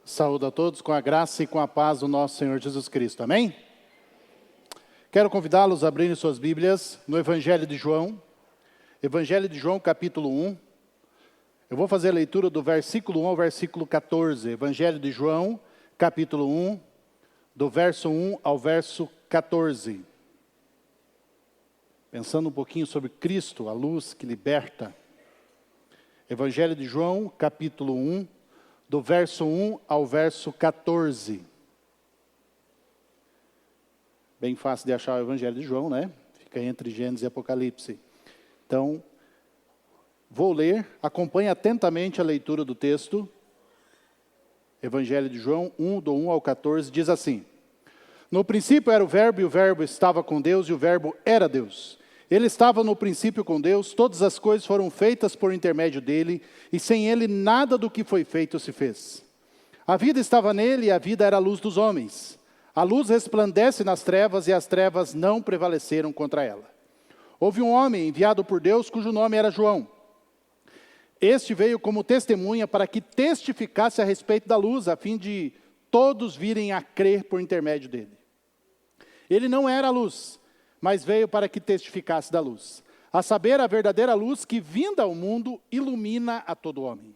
Saúdo a todos com a graça e com a paz do nosso Senhor Jesus Cristo. Amém? Quero convidá-los a abrirem suas Bíblias no Evangelho de João. Evangelho de João, capítulo 1. Eu vou fazer a leitura do versículo 1 ao versículo 14. Evangelho de João, capítulo 1, do verso 1 ao verso 14. Pensando um pouquinho sobre Cristo, a luz que liberta. Evangelho de João, capítulo 1, do verso 1 ao verso 14. Bem fácil de achar o Evangelho de João, né? Fica entre Gênesis e Apocalipse. Então, vou ler, acompanhe atentamente a leitura do texto. Evangelho de João 1, do 1 ao 14, diz assim: No princípio era o Verbo, e o Verbo estava com Deus, e o Verbo era Deus. Ele estava no princípio com Deus, todas as coisas foram feitas por intermédio dele, e sem ele nada do que foi feito se fez. A vida estava nele, e a vida era a luz dos homens. A luz resplandece nas trevas, e as trevas não prevaleceram contra ela. Houve um homem enviado por Deus, cujo nome era João. Este veio como testemunha para que testificasse a respeito da luz, a fim de todos virem a crer por intermédio dele. Ele não era a luz, mas veio para que testificasse da luz, a saber, a verdadeira luz que, vinda ao mundo, ilumina a todo homem.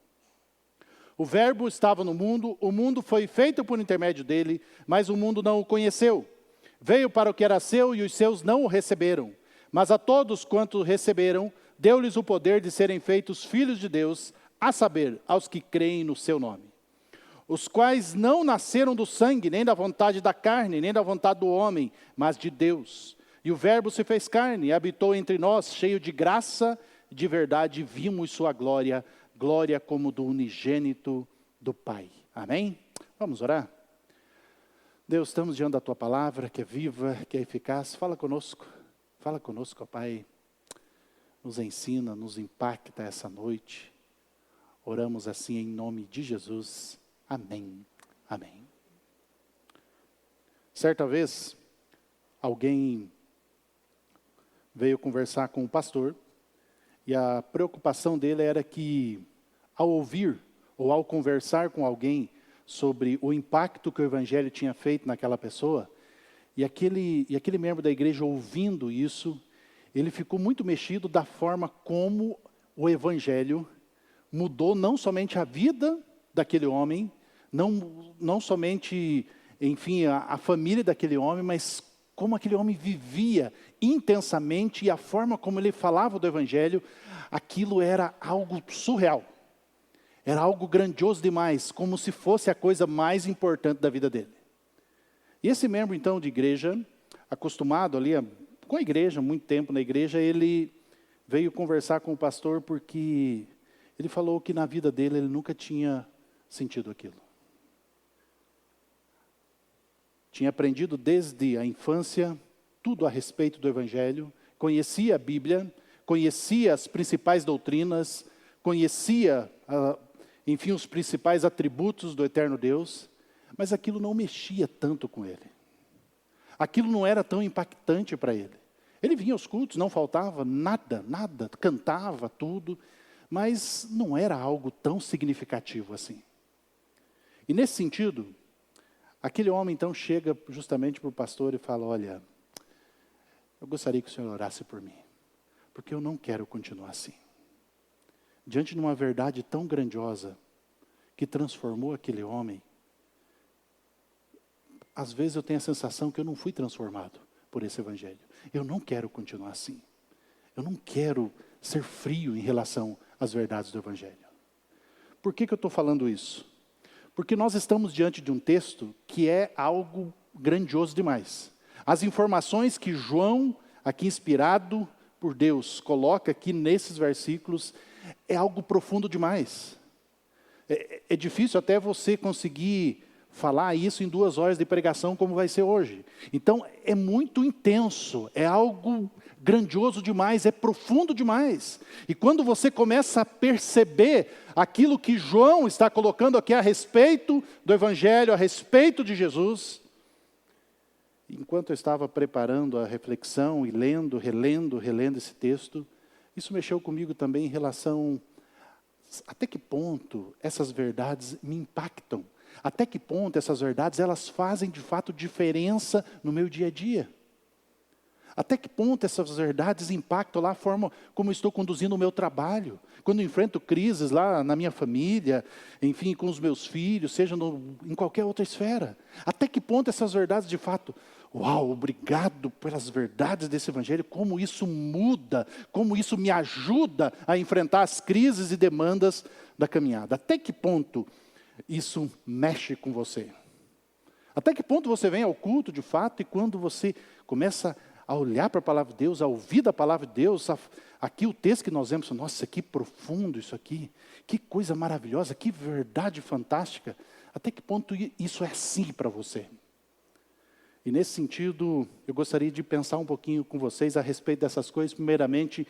O Verbo estava no mundo, o mundo foi feito por intermédio dele, mas o mundo não o conheceu. Veio para o que era seu e os seus não o receberam. Mas a todos quanto receberam, deu-lhes o poder de serem feitos filhos de Deus, a saber, aos que creem no seu nome. Os quais não nasceram do sangue, nem da vontade da carne, nem da vontade do homem, mas de Deus. E o Verbo se fez carne e habitou entre nós, cheio de graça e de verdade, e vimos sua glória, glória como do unigênito do Pai. Amém? Vamos orar? Deus, estamos diante da Tua palavra, que é viva, que é eficaz. Fala conosco, ó Pai. Nos ensina, nos impacta essa noite. Oramos assim em nome de Jesus. Amém. Amém. Certa vez, alguém veio conversar com o pastor, e a preocupação dele era que, ao ouvir ou ao conversar com alguém sobre o impacto que o Evangelho tinha feito naquela pessoa, e aquele membro da igreja ouvindo isso, ele ficou muito mexido da forma como o Evangelho mudou não somente a vida daquele homem, não somente, enfim, a família daquele homem, mas como aquele homem vivia intensamente, e a forma como ele falava do Evangelho, aquilo era algo surreal. Era algo grandioso demais, como se fosse a coisa mais importante da vida dele. E esse membro, então, de igreja, acostumado ali com a igreja, muito tempo na igreja, ele veio conversar com o pastor porque ele falou que na vida dele ele nunca tinha sentido aquilo. Tinha aprendido desde a infância tudo a respeito do Evangelho, conhecia a Bíblia, conhecia as principais doutrinas, conhecia, enfim, os principais atributos do eterno Deus, mas aquilo não mexia tanto com ele. Aquilo não era tão impactante para ele. Ele vinha aos cultos, não faltava nada, cantava tudo, mas não era algo tão significativo assim. E nesse sentido, aquele homem então chega justamente para o pastor e fala: olha, eu gostaria que o senhor orasse por mim, porque eu não quero continuar assim. Diante de uma verdade tão grandiosa, que transformou aquele homem, às vezes eu tenho a sensação que eu não fui transformado por esse Evangelho. Eu não quero continuar assim. Eu não quero ser frio em relação às verdades do Evangelho. Por que eu estou falando isso? Porque nós estamos diante de um texto que é algo grandioso demais. As informações que João, aqui inspirado por Deus, coloca aqui nesses versículos, é algo profundo demais. É difícil até você conseguir falar isso em 2 horas de pregação como vai ser hoje. Então, é muito intenso, é algo grandioso demais, é profundo demais. E quando você começa a perceber aquilo que João está colocando aqui a respeito do Evangelho, a respeito de Jesus, enquanto eu estava preparando a reflexão e relendo esse texto, isso mexeu comigo também em relação até que ponto essas verdades me impactam Até que ponto essas verdades, elas fazem de fato diferença no meu dia a dia? Até que ponto essas verdades impactam lá a forma como eu estou conduzindo o meu trabalho? Quando eu enfrento crises lá na minha família, enfim, com os meus filhos, seja em qualquer outra esfera. Até que ponto essas verdades de fato, uau, obrigado pelas verdades desse evangelho, como isso muda, como isso me ajuda a enfrentar as crises e demandas da caminhada. Até que ponto isso mexe com você? Até que ponto você vem ao culto de fato e quando você começa a olhar para a palavra de Deus, a ouvir da palavra de Deus, aqui o texto que nós vemos, nossa, que profundo isso aqui, que coisa maravilhosa, que verdade fantástica. Até que ponto isso é assim para você? E nesse sentido, eu gostaria de pensar um pouquinho com vocês a respeito dessas coisas, primeiramente,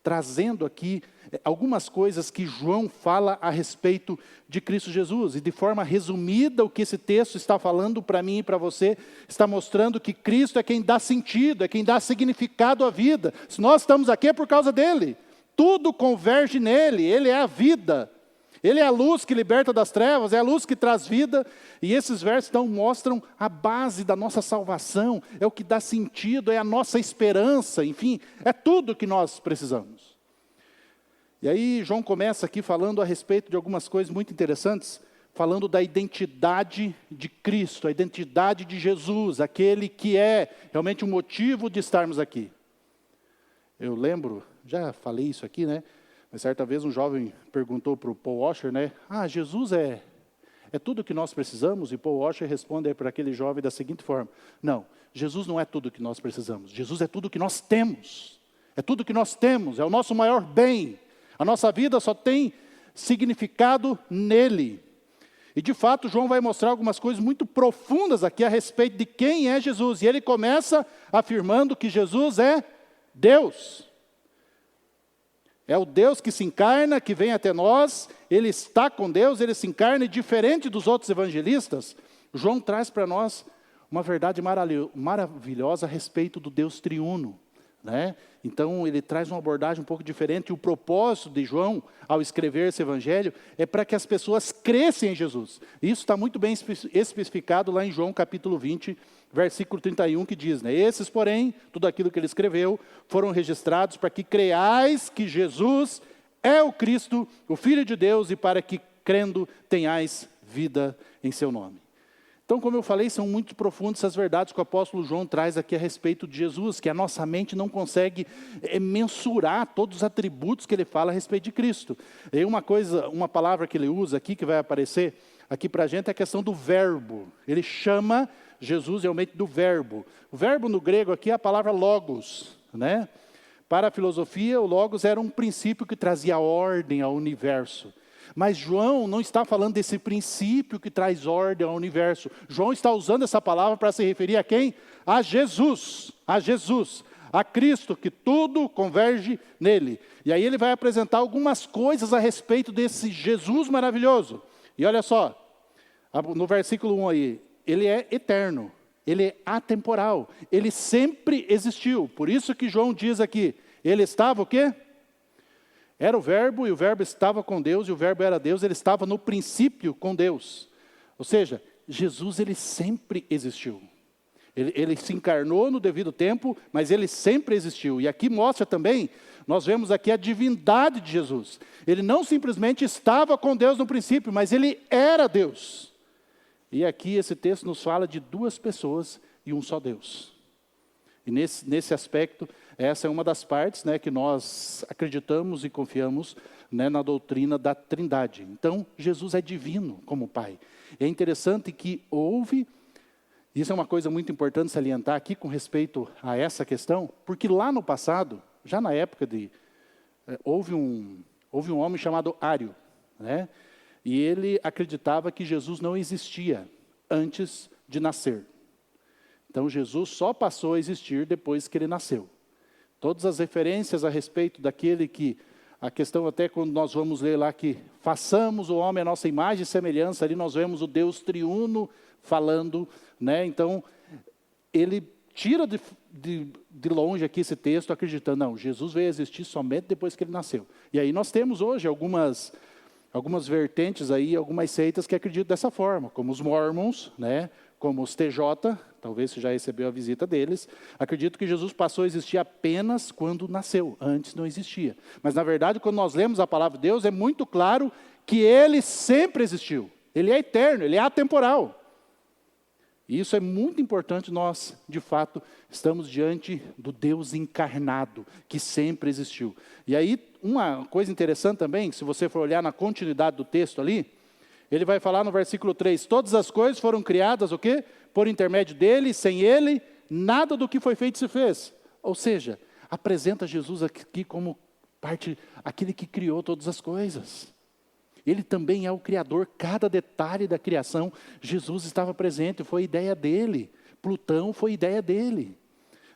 trazendo aqui algumas coisas que João fala a respeito de Cristo Jesus. E de forma resumida, o que esse texto está falando para mim e para você, está mostrando que Cristo é quem dá sentido, é quem dá significado à vida. Se nós estamos aqui é por causa dele. Tudo converge nele, ele é a vida. Ele é a luz que liberta das trevas, é a luz que traz vida. E esses versos então mostram a base da nossa salvação, é o que dá sentido, é a nossa esperança, enfim, é tudo que nós precisamos. E aí João começa aqui falando a respeito de algumas coisas muito interessantes, falando da identidade de Cristo, a identidade de Jesus, aquele que é realmente o motivo de estarmos aqui. Eu lembro, já falei isso aqui, né? Mas certa vez um jovem perguntou para o Paul Washer, né? Jesus é tudo o que nós precisamos? E Paul Washer responde para aquele jovem da seguinte forma: não, Jesus não é tudo o que nós precisamos. Jesus é tudo o que nós temos. É tudo o que nós temos, é o nosso maior bem. A nossa vida só tem significado nele. E de fato, João vai mostrar algumas coisas muito profundas aqui a respeito de quem é Jesus. E ele começa afirmando que Jesus é Deus. É o Deus que se encarna, que vem até nós, ele está com Deus, ele se encarna, e diferente dos outros evangelistas, João traz para nós uma verdade maravilhosa a respeito do Deus triuno, né? Então ele traz uma abordagem um pouco diferente, e o propósito de João, ao escrever esse evangelho, é para que as pessoas cresçam em Jesus. Isso está muito bem especificado lá em João capítulo 20, versículo 31, que diz, né? Esses, porém, tudo aquilo que ele escreveu, foram registrados para que creiais que Jesus é o Cristo, o Filho de Deus, e para que, crendo, tenhais vida em seu nome. Então, como eu falei, são muito profundas essas verdades que o apóstolo João traz aqui a respeito de Jesus, que a nossa mente não consegue mensurar todos os atributos que ele fala a respeito de Cristo. E uma palavra que ele usa aqui, que vai aparecer aqui para a gente, é a questão do verbo. Ele chama Jesus realmente do verbo. O verbo no grego aqui é a palavra logos, né? Para a filosofia, o logos era um princípio que trazia ordem ao universo. Mas João não está falando desse princípio que traz ordem ao universo. João está usando essa palavra para se referir a quem? A Jesus, a Cristo, que tudo converge nele. E aí ele vai apresentar algumas coisas a respeito desse Jesus maravilhoso. E olha só, no versículo 1 aí, ele é eterno, ele é atemporal, ele sempre existiu. Por isso que João diz aqui, ele estava o quê? Era o verbo, e o verbo estava com Deus, e o verbo era Deus, ele estava no princípio com Deus. Ou seja, Jesus, ele sempre existiu. Ele se encarnou no devido tempo, mas ele sempre existiu. E aqui mostra também, nós vemos aqui a divindade de Jesus. Ele não simplesmente estava com Deus no princípio, mas ele era Deus. E aqui esse texto nos fala de duas pessoas e um só Deus. E nesse aspecto, essa é uma das partes, né, que nós acreditamos e confiamos, né, na doutrina da Trindade. Então, Jesus é divino como Pai. É interessante que isso é uma coisa muito importante salientar aqui com respeito a essa questão, porque lá no passado, já na época houve um homem chamado Ário, né, e ele acreditava que Jesus não existia antes de nascer. Então, Jesus só passou a existir depois que ele nasceu. Todas as referências a respeito daquele que, a questão até quando nós vamos ler lá que façamos o homem a nossa imagem e semelhança, ali nós vemos o Deus triuno falando, né? Então, ele tira de longe aqui esse texto acreditando, não, Jesus veio a existir somente depois que ele nasceu. E aí nós temos hoje algumas algumas vertentes aí, algumas seitas que acreditam dessa forma, como os Mormons, né? Como os TJ, talvez você já recebeu a visita deles, acredito que Jesus passou a existir apenas quando nasceu, antes não existia. Mas, na verdade, quando nós lemos a palavra de Deus, é muito claro que ele sempre existiu. Ele é eterno, ele é atemporal. E isso é muito importante, nós, de fato, estamos diante do Deus encarnado, que sempre existiu. E aí, uma coisa interessante também, se você for olhar na continuidade do texto ali, ele vai falar no versículo 3, todas as coisas foram criadas, o quê? Por intermédio dele, sem ele, nada do que foi feito se fez. Ou seja, apresenta Jesus aqui como parte, aquele que criou todas as coisas. Ele também é o Criador, cada detalhe da criação, Jesus estava presente, foi ideia dele. Plutão foi ideia dele.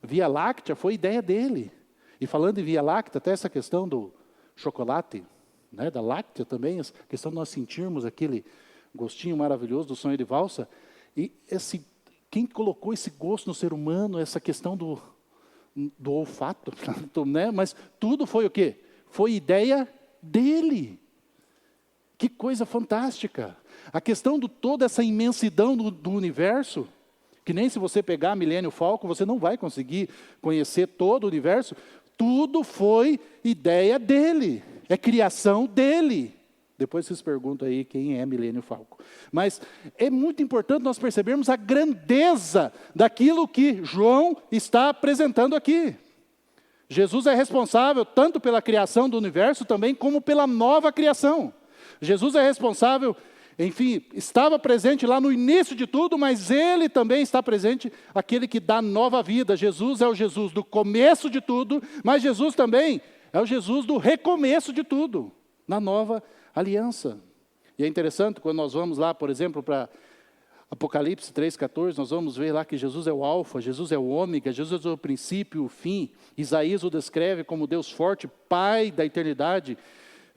Via Láctea foi ideia dele. E falando em Via Láctea, até essa questão do chocolate, né, da láctea também, a questão de nós sentirmos aquele gostinho maravilhoso do sonho de valsa. E quem colocou esse gosto no ser humano, essa questão do olfato, né? Mas tudo foi o quê? Foi ideia dele. Que coisa fantástica. A questão de toda essa imensidão do universo, que nem se você pegar Millennium Falcon, você não vai conseguir conhecer todo o universo, tudo foi ideia dele. É criação dele. Depois vocês perguntam aí quem é Millennium Falcon. Mas é muito importante nós percebermos a grandeza daquilo que João está apresentando aqui. Jesus é responsável tanto pela criação do universo também como pela nova criação. Jesus é responsável, enfim, estava presente lá no início de tudo, mas ele também está presente, aquele que dá nova vida. Jesus é o Jesus do começo de tudo, mas Jesus também é o Jesus do recomeço de tudo, na nova aliança. E é interessante, quando nós vamos lá, por exemplo, para Apocalipse 3,14, nós vamos ver lá que Jesus é o alfa, Jesus é o ômega, Jesus é o princípio e o fim. Isaías o descreve como Deus forte, Pai da eternidade.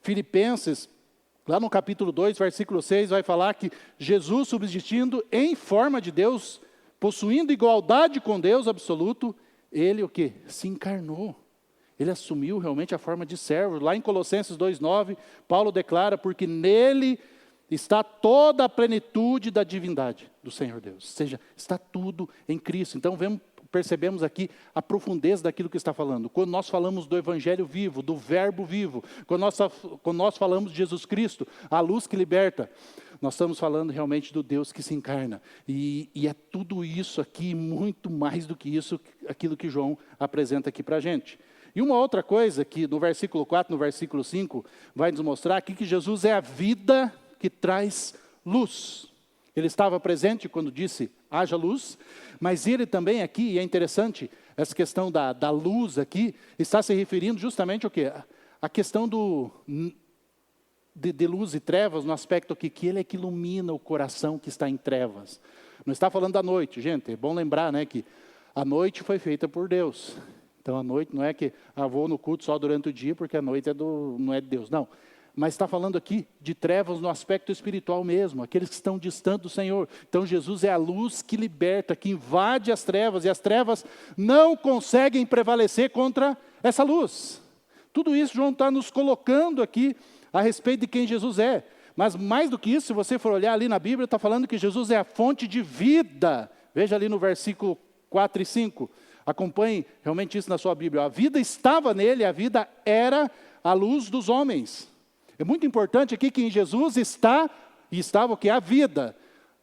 Filipenses, lá no capítulo 2, versículo 6, vai falar que Jesus, subsistindo em forma de Deus, possuindo igualdade com Deus absoluto, ele o quê? Se encarnou. Ele assumiu realmente a forma de servo. Lá em Colossenses 2,9, Paulo declara, porque nele está toda a plenitude da divindade do Senhor Deus. Ou seja, está tudo em Cristo. Então, percebemos aqui a profundeza daquilo que está falando. Quando nós falamos do Evangelho vivo, do Verbo vivo, quando nós falamos de Jesus Cristo, a luz que liberta, nós estamos falando realmente do Deus que se encarna. E é tudo isso aqui, muito mais do que isso, aquilo que João apresenta aqui para a gente. E uma outra coisa que no versículo 4, no versículo 5, vai nos mostrar aqui que Jesus é a vida que traz luz. Ele estava presente quando disse, haja luz, mas ele também aqui, e é interessante, essa questão da luz aqui, está se referindo justamente ao quê? A questão de luz e trevas, no aspecto aqui, que ele é que ilumina o coração que está em trevas. Não está falando da noite, gente, é bom lembrar, né, que a noite foi feita por Deus. Então, a noite não é que vou no culto só durante o dia, porque a noite não é de Deus, não. Mas está falando aqui de trevas no aspecto espiritual mesmo, aqueles que estão distantes do Senhor. Então, Jesus é a luz que liberta, que invade as trevas, e as trevas não conseguem prevalecer contra essa luz. Tudo isso João está nos colocando aqui a respeito de quem Jesus é. Mas mais do que isso, se você for olhar ali na Bíblia, está falando que Jesus é a fonte de vida. Veja ali no versículo 4 e 5. Acompanhe realmente isso na sua Bíblia. A vida estava nele, a vida era a luz dos homens. É muito importante aqui que em Jesus estava o que? A vida.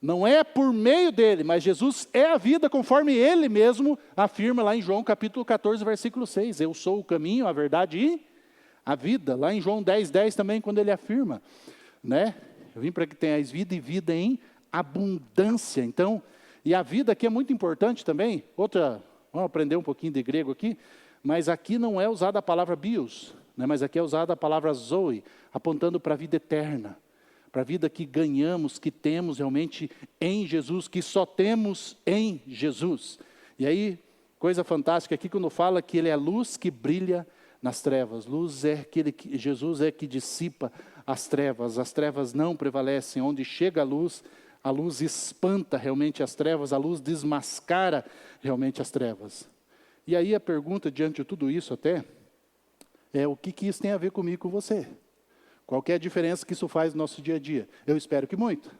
Não é por meio dele, mas Jesus é a vida, conforme ele mesmo afirma lá em João capítulo 14, versículo 6. Eu sou o caminho, a verdade e a vida. Lá em João 10:10 também, quando ele afirma, né? Eu vim para que tenhais vida e vida em abundância. Então, e a vida aqui é muito importante também. Vamos aprender um pouquinho de grego aqui, mas aqui não é usada a palavra bios, né? Mas aqui é usada a palavra zoe, apontando para a vida eterna, para a vida que ganhamos, que temos realmente em Jesus, que só temos em Jesus. E aí, coisa fantástica aqui, quando fala que ele é a luz que brilha nas trevas. Jesus é que dissipa as trevas não prevalecem. Onde chega a luz espanta realmente as trevas, a luz desmascara realmente as trevas. E aí a pergunta diante de tudo isso até, é o que isso tem a ver comigo e com você? Qual que é a diferença que isso faz no nosso dia a dia? Eu espero que muito.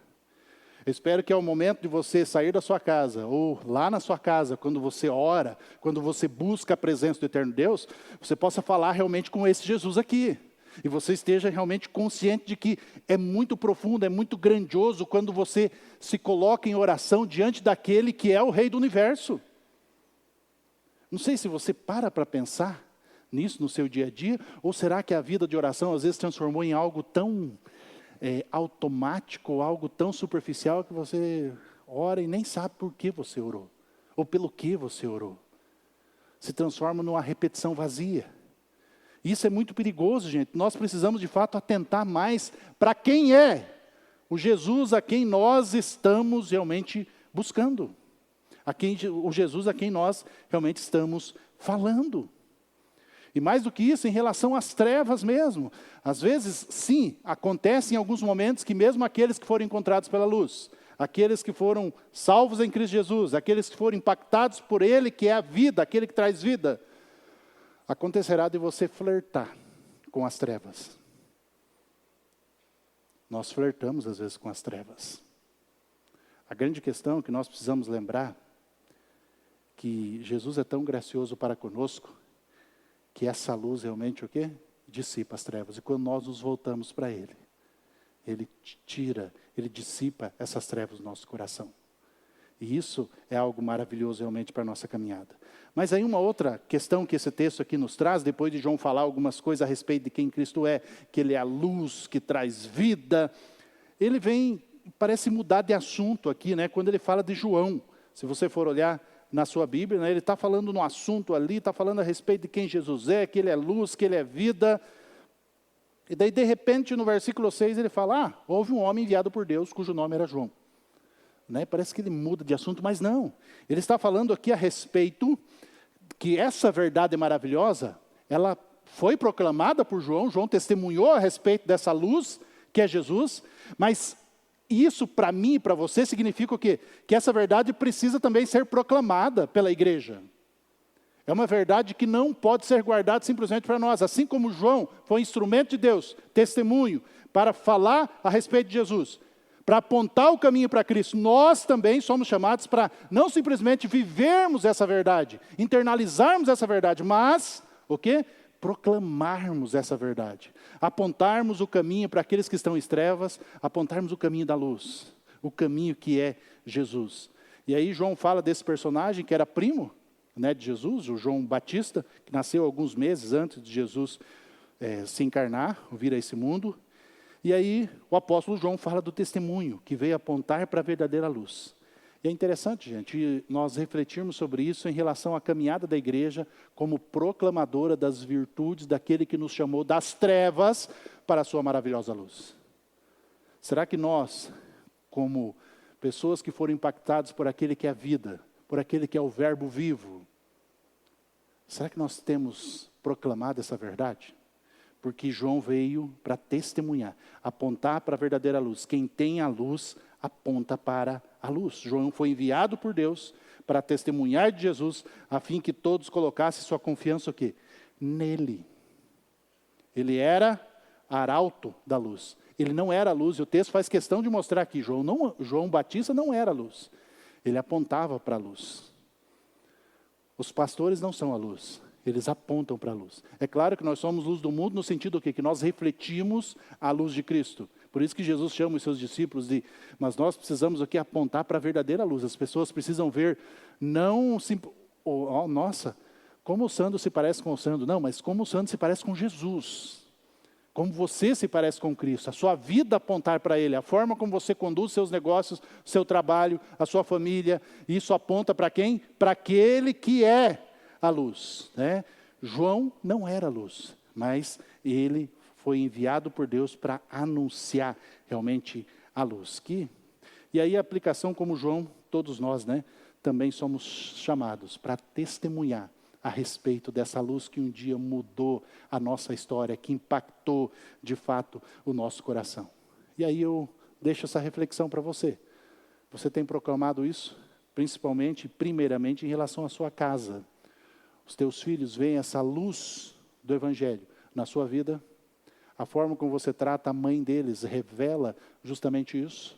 Eu espero que ao momento de você sair da sua casa, ou lá na sua casa, quando você ora, quando você busca a presença do Eterno Deus, você possa falar realmente com esse Jesus aqui. E você esteja realmente consciente de que é muito profundo, é muito grandioso quando você se coloca em oração diante daquele que é o Rei do Universo. Não sei se você para pensar nisso no seu dia a dia, ou será que a vida de oração às vezes transformou em algo tão automático, algo tão superficial que você ora e nem sabe por que você orou, ou pelo que você orou. Se transforma numa repetição vazia. Isso é muito perigoso, gente. Nós precisamos de fato atentar mais para quem é o Jesus a quem nós estamos realmente buscando. O Jesus a quem nós realmente estamos falando. E mais do que isso, em relação às trevas mesmo. Às vezes, sim, acontece em alguns momentos que mesmo aqueles que foram encontrados pela luz, aqueles que foram salvos em Cristo Jesus, aqueles que foram impactados por Ele, que é a vida, aquele que traz vida, acontecerá de você flertar com as trevas. Nós flertamos às vezes com as trevas. A grande questão é que nós precisamos lembrar que Jesus é tão gracioso para conosco, que essa luz realmente o quê? Dissipa as trevas. E quando nós nos voltamos para Ele, Ele tira, Ele dissipa essas trevas do nosso coração. E isso é algo maravilhoso realmente para a nossa caminhada. Mas aí uma outra questão que esse texto aqui nos traz, depois de João falar algumas coisas a respeito de quem Cristo é, que Ele é a luz que traz vida, ele vem, parece mudar de assunto aqui, né? Quando ele fala de João. Se você for olhar na sua Bíblia, né, ele está falando no assunto ali, está falando a respeito de quem Jesus é, que Ele é luz, que Ele é vida. E daí, de repente, no versículo 6, ele fala, houve um homem enviado por Deus, cujo nome era João. Né? Parece que ele muda de assunto, mas não. Ele está falando aqui a respeito que essa verdade maravilhosa, ela foi proclamada por João. João testemunhou a respeito dessa luz, que é Jesus. Mas isso, para mim e para você, significa o quê? Que essa verdade precisa também ser proclamada pela igreja. É uma verdade que não pode ser guardada simplesmente para nós. Assim como João foi instrumento de Deus, testemunho, para falar a respeito de Jesus, para apontar o caminho para Cristo, nós também somos chamados para não simplesmente vivermos essa verdade, internalizarmos essa verdade, mas, o quê? Proclamarmos essa verdade. Apontarmos o caminho para aqueles que estão em trevas, apontarmos o caminho da luz, o caminho que é Jesus. E aí João fala desse personagem que era primo, né, de Jesus, o João Batista, que nasceu alguns meses antes de Jesus se encarnar, vir a esse mundo. E aí o apóstolo João fala do testemunho, que veio apontar para a verdadeira luz. E é interessante, gente, nós refletirmos sobre isso em relação à caminhada da igreja como proclamadora das virtudes daquele que nos chamou das trevas para a sua maravilhosa luz. Será que nós, como pessoas que foram impactadas por aquele que é a vida, por aquele que é o verbo vivo, será que nós temos proclamado essa verdade? Porque João veio para testemunhar, apontar para a verdadeira luz. Quem tem a luz, aponta para a luz. João foi enviado por Deus para testemunhar de Jesus, a fim que todos colocassem sua confiança o quê? Nele. Ele era arauto da luz. Ele não era a luz, e o texto faz questão de mostrar aqui, João Batista não era a luz. Ele apontava para a luz. Os pastores não são a luz. Eles apontam para a luz. É claro que nós somos luz do mundo no sentido do quê? Que nós refletimos a luz de Cristo. Por isso que Jesus chama os seus discípulos de... Mas nós precisamos aqui apontar para a verdadeira luz. As pessoas precisam ver, não... nossa, como o Sandro se parece com o Sandro. Não, mas como o Sandro se parece com Jesus. Como você se parece com Cristo. A sua vida apontar para Ele. A forma como você conduz seus negócios, seu trabalho, a sua família. Isso aponta para quem? Para aquele que é a luz, né? João não era a luz, mas ele foi enviado por Deus para anunciar realmente a luz. E aí a aplicação como João, todos nós, né, também somos chamados para testemunhar a respeito dessa luz que um dia mudou a nossa história, que impactou de fato o nosso coração. E aí eu deixo essa reflexão para você. Você tem proclamado isso? Primeiramente em relação à sua casa. Os teus filhos veem essa luz do Evangelho na sua vida? A forma como você trata a mãe deles revela justamente isso.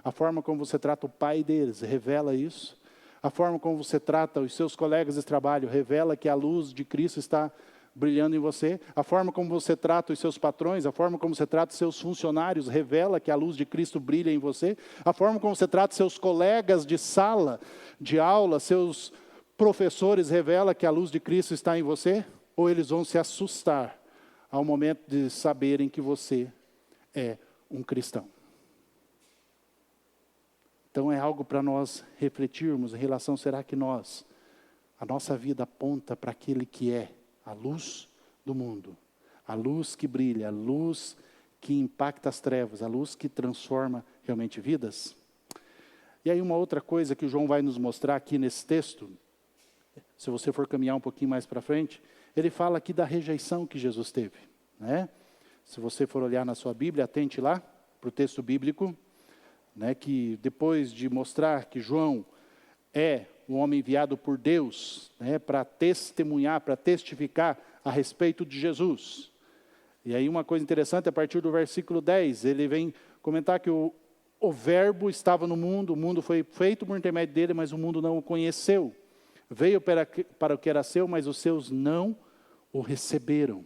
A forma como você trata o pai deles revela isso. A forma como você trata os seus colegas de trabalho revela que a luz de Cristo está brilhando em você. A forma como você trata os seus patrões, a forma como você trata os seus funcionários revela que a luz de Cristo brilha em você. A forma como você trata seus colegas de sala, de aula, seus professores revela que a luz de Cristo está em você. Ou eles vão se assustar ao momento de saberem que você é um cristão. Então é algo para nós refletirmos em relação, será que a nossa vida aponta para aquele que é a luz do mundo, a luz que brilha, a luz que impacta as trevas, a luz que transforma realmente vidas? E aí uma outra coisa que o João vai nos mostrar aqui nesse texto, se você for caminhar um pouquinho mais para frente, ele fala aqui da rejeição que Jesus teve, né? Se você for olhar na sua Bíblia, atente lá para o texto bíblico, né, que depois de mostrar que João é um homem enviado por Deus, né, para testemunhar, para testificar a respeito de Jesus. E aí uma coisa interessante, a partir do versículo 10, ele vem comentar que o verbo estava no mundo, o mundo foi feito por intermédio dele, mas o mundo não o conheceu. Veio para o que era seu, mas os seus não o receberam.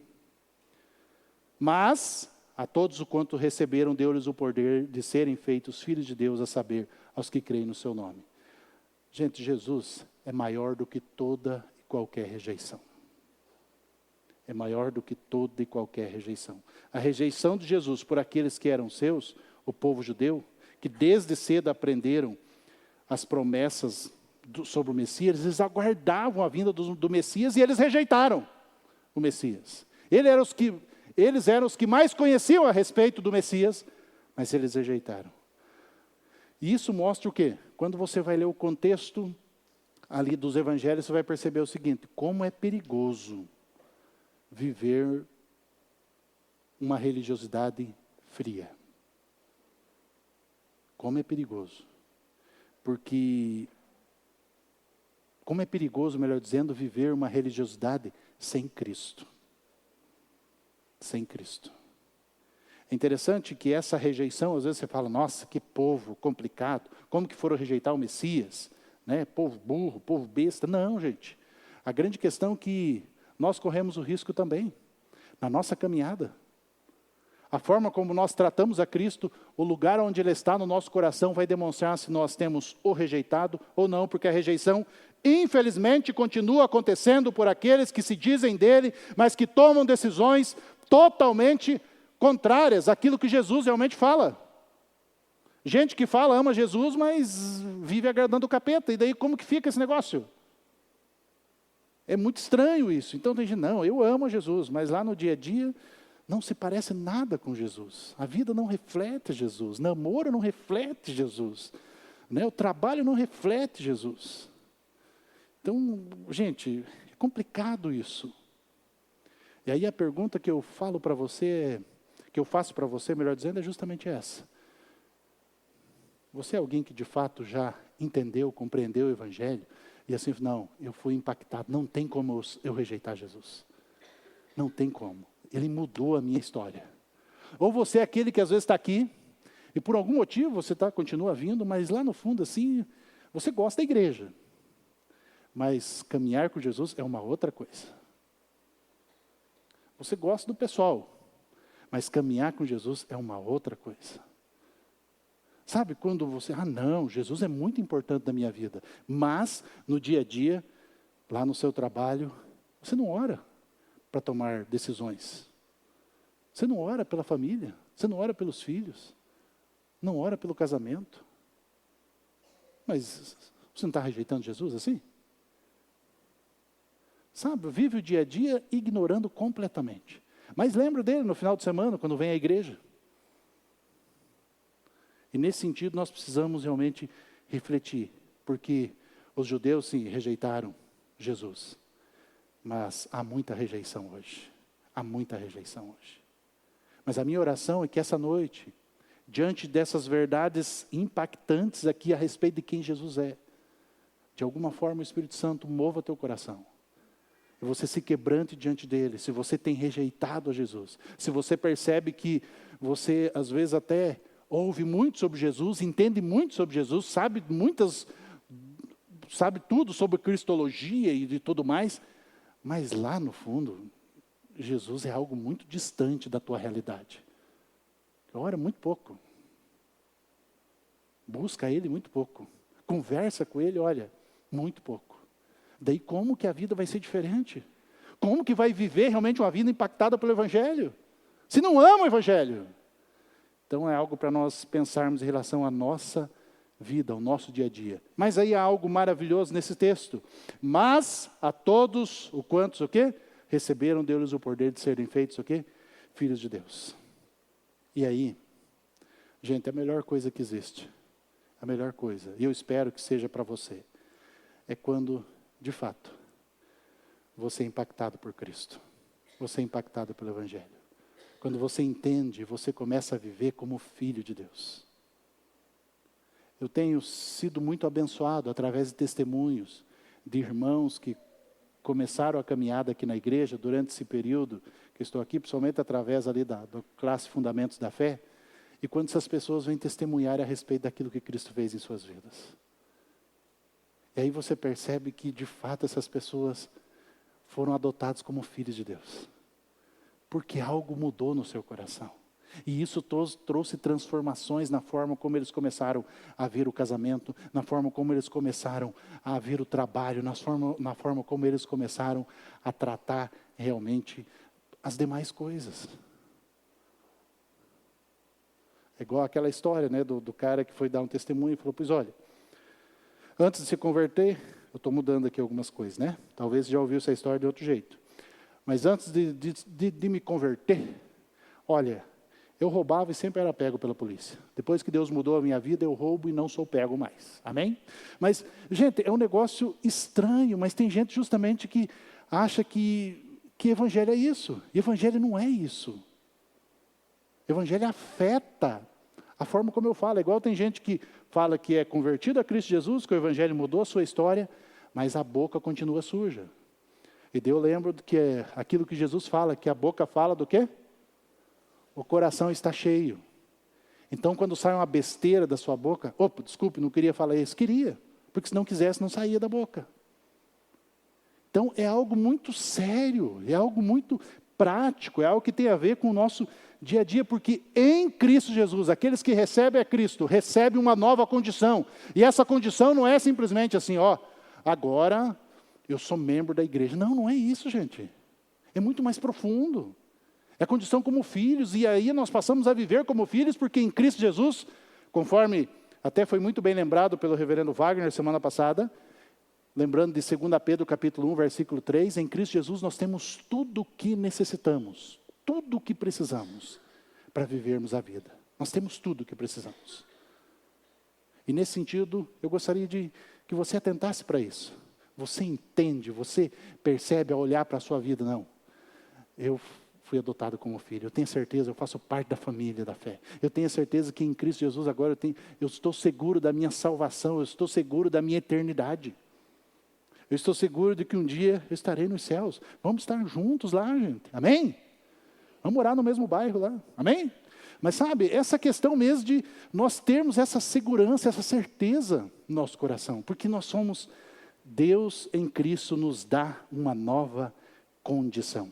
Mas a todos o quanto receberam, deu-lhes o poder de serem feitos filhos de Deus, a saber, aos que creem no seu nome. Gente, Jesus é maior do que toda e qualquer rejeição. É maior do que toda e qualquer rejeição. A rejeição de Jesus por aqueles que eram seus, o povo judeu, que desde cedo aprenderam as promessas sobre o Messias, eles aguardavam a vinda do Messias e eles rejeitaram o Messias. Eles eram os que mais conheciam a respeito do Messias, mas eles rejeitaram. E isso mostra o quê? Quando você vai ler o contexto ali dos evangelhos, você vai perceber o seguinte: como é perigoso viver uma religiosidade fria. Como é perigoso. Como é perigoso, melhor dizendo, viver uma religiosidade sem Cristo. Sem Cristo. É interessante que essa rejeição, às vezes você fala, nossa, que povo complicado, como que foram rejeitar o Messias, né? Povo burro, povo besta. Não, gente, a grande questão é que nós corremos o risco também, na nossa caminhada. A forma como nós tratamos a Cristo, o lugar onde Ele está no nosso coração vai demonstrar se nós temos o rejeitado ou não, porque a rejeição, infelizmente, continua acontecendo por aqueles que se dizem dele, mas que tomam decisões totalmente contrárias àquilo que Jesus realmente fala. Gente que fala, ama Jesus, mas vive agradando o capeta. E daí como que fica esse negócio? É muito estranho isso. Então tem gente, não, eu amo Jesus, mas lá no dia a dia não se parece nada com Jesus. A vida não reflete Jesus. Namoro não reflete Jesus. Né? O trabalho não reflete Jesus. Então, gente, é complicado isso. E aí a pergunta que eu falo para você, que eu faço para você, melhor dizendo, é justamente essa. Você é alguém que de fato já entendeu, compreendeu o Evangelho, e assim, não, eu fui impactado, não tem como eu rejeitar Jesus. Não tem como. Ele mudou a minha história. Ou você é aquele que às vezes está aqui, e por algum motivo você continua vindo, mas lá no fundo assim, você gosta da igreja. Mas caminhar com Jesus é uma outra coisa. Você gosta do pessoal, mas caminhar com Jesus é uma outra coisa. Sabe quando você, não, Jesus é muito importante na minha vida, mas no dia a dia, lá no seu trabalho, você não ora para tomar decisões. Você não ora pela família, você não ora pelos filhos, não ora pelo casamento. Mas você não está rejeitando Jesus assim? Sabe, vive o dia a dia ignorando completamente. Mas lembra dele no final de semana, quando vem à igreja. E nesse sentido nós precisamos realmente refletir. Porque os judeus, sim, rejeitaram Jesus. Mas há muita rejeição hoje. Há muita rejeição hoje. Mas a minha oração é que essa noite, diante dessas verdades impactantes aqui a respeito de quem Jesus é, de alguma forma o Espírito Santo mova teu coração. E você se quebrante diante dele. Se você tem rejeitado a Jesus. Se você percebe que você, às vezes, até ouve muito sobre Jesus, entende muito sobre Jesus, sabe tudo sobre cristologia e de tudo mais, mas lá no fundo, Jesus é algo muito distante da tua realidade. Ora muito pouco. Busca ele muito pouco. Conversa com ele, olha, muito pouco. Daí como que a vida vai ser diferente? Como que vai viver realmente uma vida impactada pelo Evangelho? Se não ama o Evangelho. Então é algo para nós pensarmos em relação à nossa vida, ao nosso dia a dia. Mas aí há algo maravilhoso nesse texto. Mas a todos, o quantos, o quê? Receberam, deu-lhes o poder de serem feitos, o quê? Filhos de Deus. E aí, gente, a melhor coisa que existe, a melhor coisa, e eu espero que seja para você, é quando, de fato, você é impactado por Cristo. Você é impactado pelo Evangelho. Quando você entende, você começa a viver como filho de Deus. Eu tenho sido muito abençoado através de testemunhos de irmãos que começaram a caminhada aqui na igreja durante esse período, que estou aqui, principalmente através ali da classe Fundamentos da Fé, e quando essas pessoas vêm testemunhar a respeito daquilo que Cristo fez em suas vidas. E aí você percebe que, de fato, essas pessoas foram adotadas como filhos de Deus. Porque algo mudou no seu coração. E isso trouxe transformações na forma como eles começaram a ver o casamento, na forma como eles começaram a ver o trabalho, na forma como eles começaram a tratar realmente as demais coisas. É igual aquela história, né, do cara que foi dar um testemunho e falou, pois olha, antes de se converter, eu estou mudando aqui algumas coisas, né? Talvez você já ouviu essa história de outro jeito. Mas antes de me converter, olha, eu roubava e sempre era pego pela polícia. Depois que Deus mudou a minha vida, eu roubo e não sou pego mais. Amém? Mas, gente, é um negócio estranho, mas tem gente justamente que acha que evangelho é isso. E evangelho não é isso. Evangelho afeta a forma como eu falo. É igual tem gente que fala que é convertido a Cristo Jesus, que o evangelho mudou a sua história, mas a boca continua suja. E daí eu lembro que é aquilo que Jesus fala, que a boca fala do quê? O coração está cheio. Então, quando sai uma besteira da sua boca, opa, desculpe, não queria falar isso. Queria, porque se não quisesse, não saía da boca. Então, é algo muito sério, é algo muito prático, é algo que tem a ver com o nosso dia a dia, porque em Cristo Jesus, aqueles que recebem a Cristo, recebem uma nova condição. E essa condição não é simplesmente assim, ó, agora eu sou membro da igreja. Não, não é isso, gente. É muito mais profundo. É a condição como filhos, e aí nós passamos a viver como filhos, porque em Cristo Jesus, conforme até foi muito bem lembrado pelo reverendo Wagner semana passada, lembrando de 2 Pedro capítulo 1, versículo 3, em Cristo Jesus nós temos tudo o que necessitamos, tudo o que precisamos para vivermos a vida. Nós temos tudo o que precisamos. E nesse sentido, eu gostaria de que você atentasse para isso. Você entende, você percebe ao olhar para a sua vida, não, eu fui adotado como filho, eu tenho certeza, eu faço parte da família da fé. Eu tenho certeza que em Cristo Jesus agora eu estou seguro da minha salvação, eu estou seguro da minha eternidade. Eu estou seguro de que um dia eu estarei nos céus. Vamos estar juntos lá, gente. Amém? Vamos morar no mesmo bairro lá. Amém? Mas sabe, essa questão mesmo de nós termos essa segurança, essa certeza no nosso coração. Porque nós somos, Deus em Cristo nos dá uma nova condição.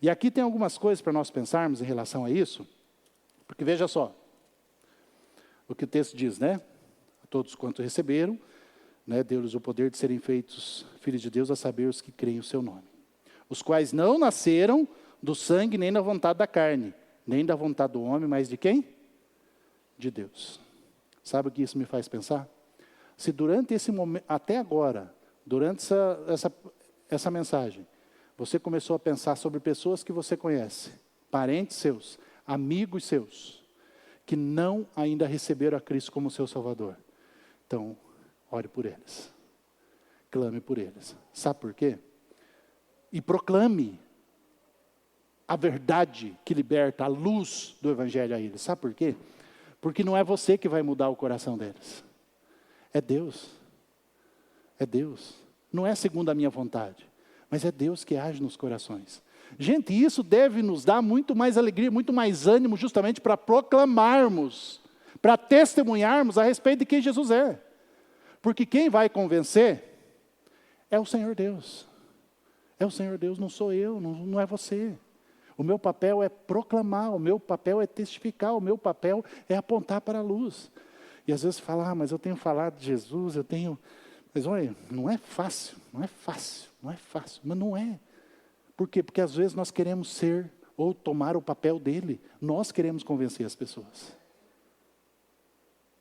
E aqui tem algumas coisas para nós pensarmos em relação a isso. Porque veja só, o que o texto diz, né? A todos quanto receberam, né, deu-lhes o poder de serem feitos filhos de Deus, a saber os que creem o seu nome. Os quais não nasceram do sangue, nem da vontade da carne, nem da vontade do homem, mas de quem? De Deus. Sabe o que isso me faz pensar? Se durante esse momento, até agora, durante essa mensagem, você começou a pensar sobre pessoas que você conhece, parentes seus, amigos seus, que não ainda receberam a Cristo como seu Salvador. Então, ore por eles. Clame por eles. Sabe por quê? E proclame a verdade que liberta, a luz do Evangelho a eles. Sabe por quê? Porque não é você que vai mudar o coração deles. É Deus. É Deus. Não é segundo a minha vontade. mas é Deus que age nos corações. Gente, isso deve nos dar muito mais alegria, muito mais ânimo, justamente para proclamarmos, para testemunharmos a respeito de quem Jesus é. Porque quem vai convencer é o Senhor Deus. É o Senhor Deus, não sou eu, não é você. O meu papel é proclamar, o meu papel é testificar, o meu papel é apontar para a luz. E às vezes fala, mas eu tenho falado de Jesus, eu tenho... Mas olha, não é fácil, mas não é. Por quê? Porque às vezes nós queremos ser ou tomar o papel dele. Nós queremos convencer as pessoas.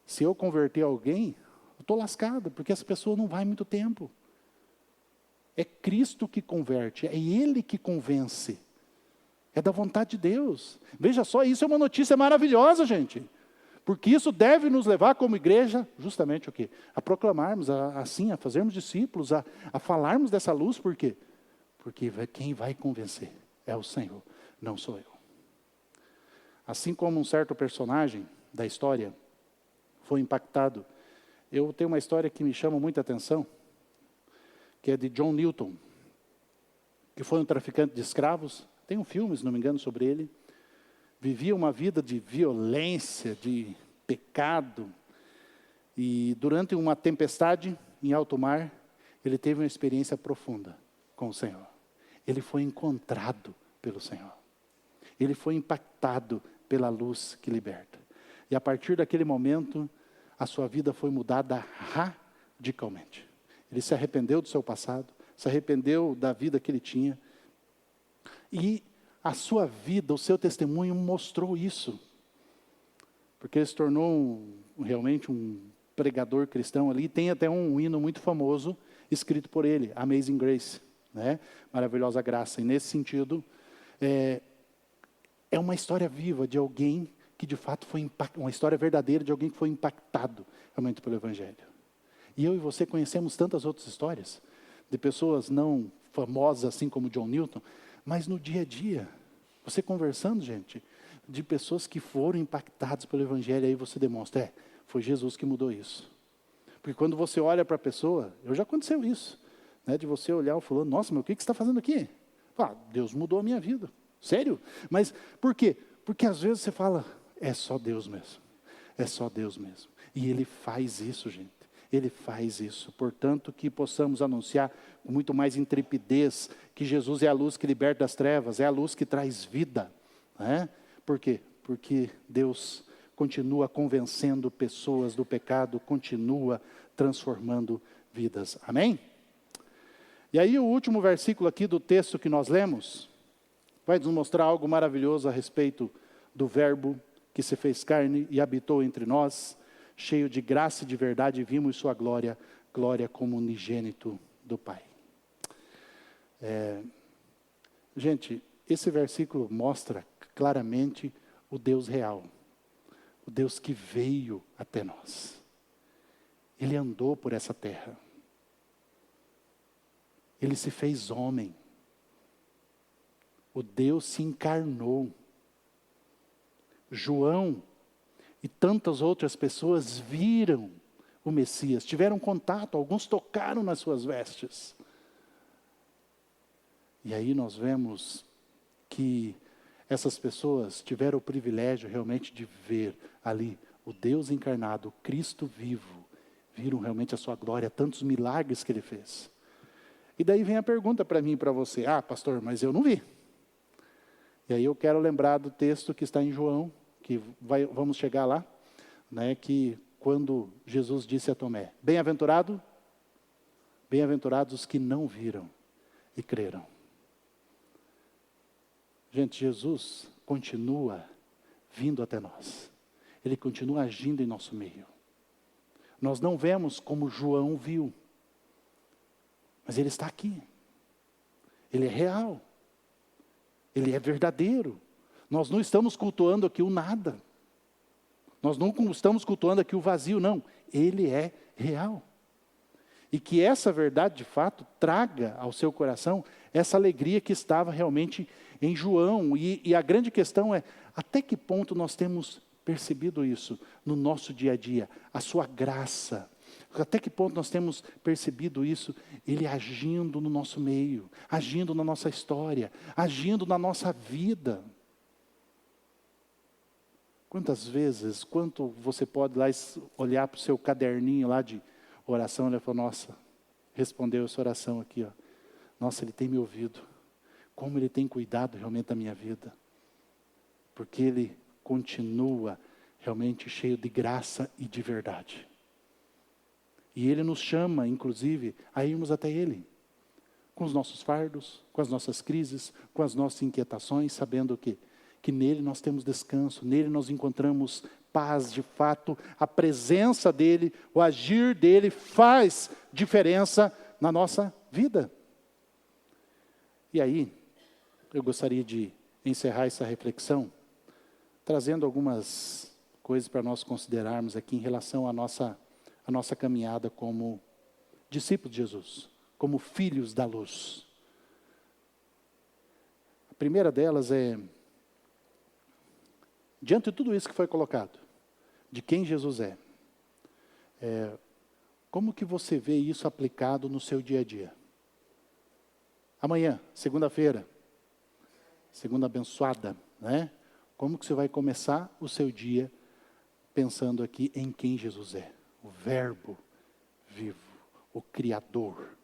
Se eu converter alguém, eu estou lascado, porque essa pessoa não vai muito tempo. É Cristo que converte, é Ele que convence. É da vontade de Deus. Veja só, isso é uma notícia maravilhosa, gente. Porque isso deve nos levar como igreja, justamente o quê? A proclamarmos, a fazermos discípulos, a falarmos dessa luz, por quê? Porque quem vai convencer é o Senhor, não sou eu. Assim como um certo personagem da história foi impactado, eu tenho uma história que me chama muita atenção, que é de John Newton, que foi um traficante de escravos. Tem um filme, se não me engano, sobre ele. Vivia uma vida de violência, de pecado. E durante uma tempestade em alto mar, ele teve uma experiência profunda com o Senhor. Ele foi encontrado pelo Senhor. Ele foi impactado pela luz que liberta. E a partir daquele momento, a sua vida foi mudada radicalmente. Ele se arrependeu do seu passado, se arrependeu da vida que ele tinha. E a sua vida, o seu testemunho mostrou isso. Porque ele se tornou realmente um pregador cristão ali. Tem até um hino muito famoso, escrito por ele, Amazing Grace, né? Maravilhosa Graça. E nesse sentido, é uma história viva de alguém que de fato foi impactado, uma história verdadeira de alguém que foi impactado realmente pelo Evangelho. E eu e você conhecemos tantas outras histórias, de pessoas não famosas assim como John Newton, mas no dia a dia, você conversando, gente, de pessoas que foram impactadas pelo Evangelho, aí você demonstra, foi Jesus que mudou isso. Porque quando você olha para a pessoa, já aconteceu isso, né, de você olhar e falar, nossa, mas o que você está fazendo aqui? Deus mudou a minha vida. Sério? Mas por quê? Porque às vezes você fala, é só Deus mesmo. É só Deus mesmo. E Ele faz isso, gente. Ele faz isso. Portanto, que possamos anunciar com muito mais intrepidez que Jesus é a luz que liberta das trevas, é a luz que traz vida. Né? Por quê? Porque Deus continua convencendo pessoas do pecado, continua transformando vidas. Amém? E aí o último versículo aqui do texto que nós lemos, vai nos mostrar algo maravilhoso a respeito do Verbo que se fez carne e habitou entre nós, cheio de graça e de verdade, vimos sua glória, glória como unigênito do Pai. Gente, esse versículo mostra claramente o Deus real, o Deus que veio até nós. Ele andou por essa terra. Ele se fez homem. O Deus se encarnou. João e tantas outras pessoas viram o Messias, tiveram contato, alguns tocaram nas suas vestes. E aí nós vemos que essas pessoas tiveram o privilégio realmente de ver ali o Deus encarnado, o Cristo vivo, viram realmente a sua glória, tantos milagres que Ele fez. E daí vem a pergunta para mim e para você, pastor, mas eu não vi. E aí eu quero lembrar do texto que está em João, que vamos chegar lá, né, que quando Jesus disse a Tomé, bem-aventurado, bem-aventurados os que não viram e creram. Gente, Jesus continua vindo até nós. Ele continua agindo em nosso meio. Nós não vemos como João viu, mas Ele está aqui. Ele é real. Ele é verdadeiro. Nós não estamos cultuando aqui o nada. Nós não estamos cultuando aqui o vazio, não. Ele é real. E que essa verdade, de fato, traga ao seu coração essa alegria que estava realmente em João. E a grande questão é, até que ponto nós temos percebido isso no nosso dia a dia? A sua graça, Até que ponto nós temos percebido isso? Ele agindo no nosso meio, agindo na nossa história, agindo na nossa vida. Quantas vezes, quanto você pode lá olhar para o seu caderninho lá de oração, e falar, nossa, respondeu essa oração aqui, ó. Nossa, Ele tem me ouvido. Como Ele tem cuidado realmente da minha vida. Porque Ele continua realmente cheio de graça e de verdade. E Ele nos chama, inclusive, a irmos até Ele. Com os nossos fardos, com as nossas crises, com as nossas inquietações, sabendo que nele nós temos descanso, nele nós encontramos paz de fato, a presença dEle, o agir dEle faz diferença na nossa vida. E aí, eu gostaria de encerrar essa reflexão, trazendo algumas coisas para nós considerarmos aqui em relação à nossa caminhada como discípulos de Jesus, como filhos da luz. A primeira delas é, diante de tudo isso que foi colocado, de quem Jesus é, como que você vê isso aplicado no seu dia a dia? Amanhã, segunda-feira, segunda abençoada, né? Como que você vai começar o seu dia pensando aqui em quem Jesus é? O Verbo vivo, o Criador,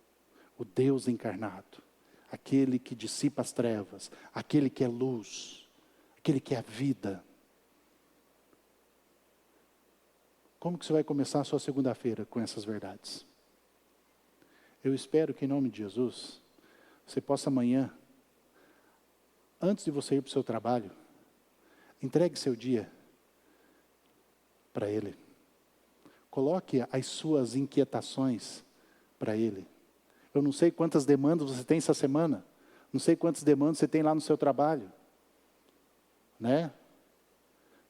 o Deus encarnado, aquele que dissipa as trevas, aquele que é luz, aquele que é a vida. Como que você vai começar a sua segunda-feira com essas verdades? Eu espero que em nome de Jesus, você possa amanhã, antes de você ir para o seu trabalho, entregue seu dia para Ele. Coloque as suas inquietações para Ele. Eu não sei quantas demandas você tem essa semana. Não sei quantas demandas você tem lá no seu trabalho. Né?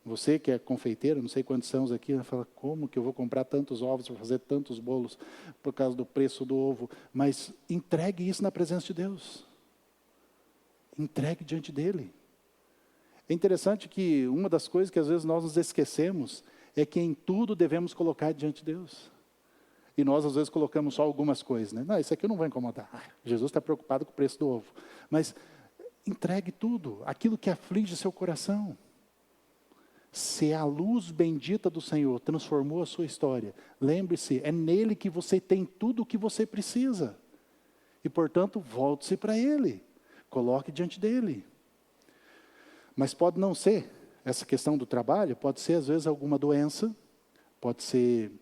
Você que é confeiteiro, não sei quantos são aqui, vai falar, como que eu vou comprar tantos ovos para fazer tantos bolos por causa do preço do ovo? Mas entregue isso na presença de Deus. Entregue diante dEle. É interessante que uma das coisas que às vezes nós nos esquecemos é que em tudo devemos colocar diante de Deus. E nós às vezes colocamos só algumas coisas, né? Não, isso aqui eu não vai incomodar. Jesus está preocupado com o preço do ovo. Mas entregue tudo, aquilo que aflige seu coração. Se a luz bendita do Senhor transformou a sua história, lembre-se, é nele que você tem tudo o que você precisa. E portanto, volte-se para Ele. Coloque diante dEle. Mas pode não ser essa questão do trabalho, pode ser às vezes alguma doença, pode ser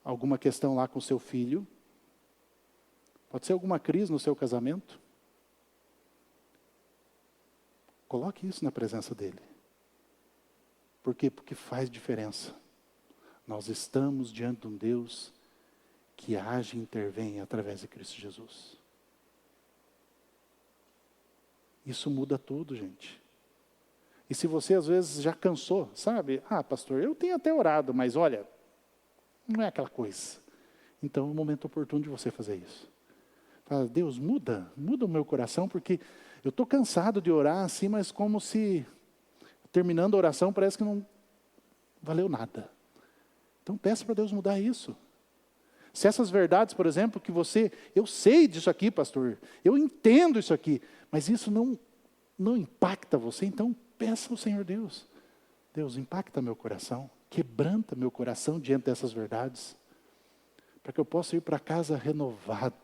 alguma questão lá com o seu filho, pode ser alguma crise no seu casamento. Coloque isso na presença dEle. Por quê? Porque faz diferença. Nós estamos diante de um Deus que age e intervém através de Cristo Jesus. Isso muda tudo, gente. E se você às vezes já cansou, sabe? Pastor, eu tenho até orado, mas olha, não é aquela coisa. Então é o momento oportuno de você fazer isso. Fala, Deus, muda o meu coração, porque eu estou cansado de orar assim, mas como se terminando a oração parece que não valeu nada. Então peça para Deus mudar isso. Se essas verdades, por exemplo, que eu sei disso aqui, pastor, eu entendo isso aqui, mas isso não impacta você, então peça ao Senhor Deus. Deus, impacta meu coração, quebranta meu coração diante dessas verdades, para que eu possa ir para casa renovado,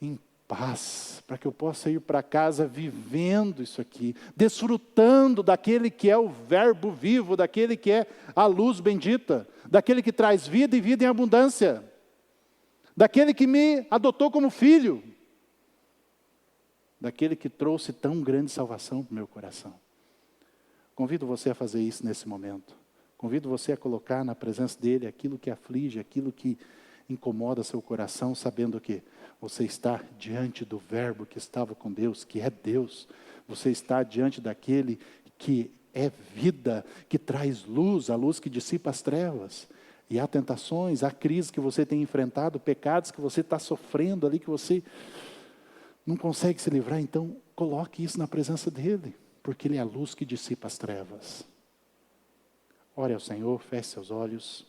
em paz, para que eu possa ir para casa vivendo isso aqui, desfrutando daquele que é o Verbo vivo, daquele que é a luz bendita, daquele que traz vida e vida em abundância, daquele que me adotou como filho, daquele que trouxe tão grande salvação para o meu coração. Convido você a fazer isso nesse momento. Convido você a colocar na presença dEle aquilo que aflige, aquilo que incomoda seu coração, sabendo que você está diante do Verbo que estava com Deus, que é Deus. Você está diante daquele que é vida, que traz luz, a luz que dissipa as trevas. E há tentações, há crises que você tem enfrentado, pecados que você está sofrendo ali, que você não consegue se livrar. Então, coloque isso na presença dEle, porque Ele é a luz que dissipa as trevas. Ore ao Senhor, feche seus olhos.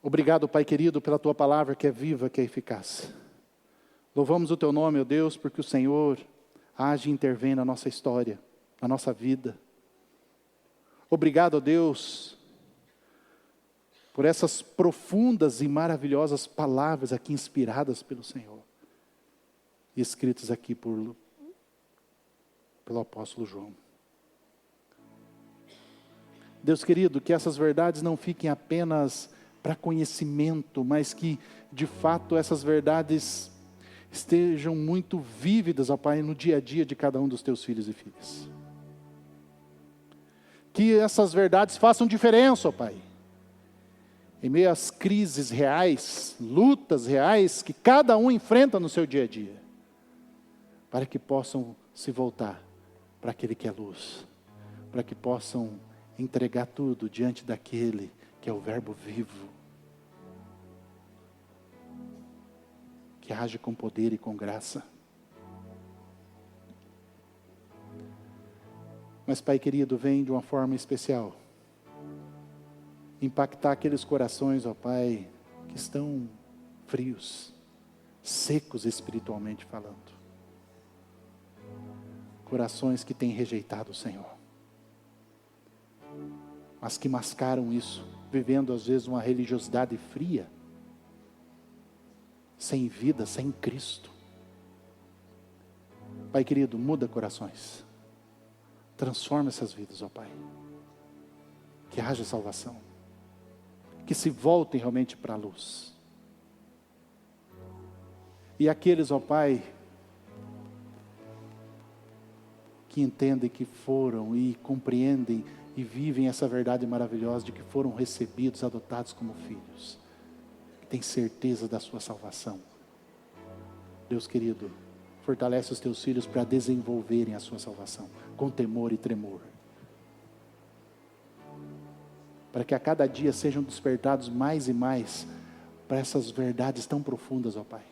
Obrigado, Pai querido, pela Tua palavra que é viva, que é eficaz. Louvamos o Teu nome, ó Deus, porque o Senhor age e intervém na nossa história, na nossa vida. Obrigado, ó Deus, por essas profundas e maravilhosas palavras aqui inspiradas pelo Senhor. E escritas aqui pelo apóstolo João. Deus querido, que essas verdades não fiquem apenas para conhecimento, mas que, de fato, essas verdades estejam muito vívidas, ó Pai, no dia a dia de cada um dos Teus filhos e filhas. Que essas verdades façam diferença, ó Pai. Em meio às crises reais, lutas reais, que cada um enfrenta no seu dia a dia. Para que possam se voltar para aquele que é luz. Para que possam entregar tudo diante daquele que é o Verbo vivo. Que age com poder e com graça. Mas, Pai querido, vem de uma forma especial. Impactar aqueles corações, ó Pai, que estão frios, secos espiritualmente falando. Corações que têm rejeitado o Senhor. Mas que mascaram isso, vivendo às vezes uma religiosidade fria, sem vida, sem Cristo. Pai querido, muda corações. Transforma essas vidas, ó Pai. Que haja salvação. Que se voltem realmente para a luz. E aqueles, ó Pai, que entendem que foram e compreendem e vivem essa verdade maravilhosa de que foram recebidos, adotados como filhos. Que têm certeza da sua salvação. Deus querido, fortalece os teus filhos para desenvolverem a sua salvação, com temor e tremor. Para que a cada dia sejam despertados mais e mais para essas verdades tão profundas, ó Pai.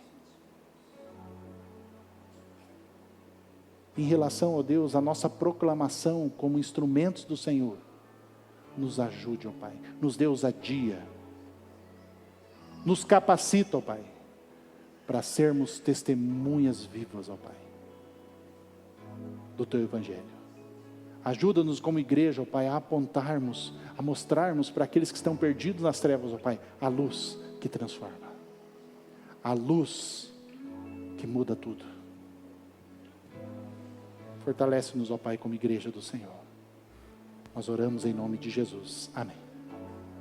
Em relação, ó Deus, à nossa proclamação como instrumentos do Senhor, nos ajude, ó Pai, nos dê ousadia, nos capacita, ó Pai, para sermos testemunhas vivas, ó Pai, do Teu Evangelho. Ajuda-nos como igreja, ó Pai, a apontarmos, a mostrarmos para aqueles que estão perdidos nas trevas, ó Pai, a luz que transforma, a luz que muda tudo. Fortalece-nos, ó Pai, como igreja do Senhor. Nós oramos em nome de Jesus. Amém.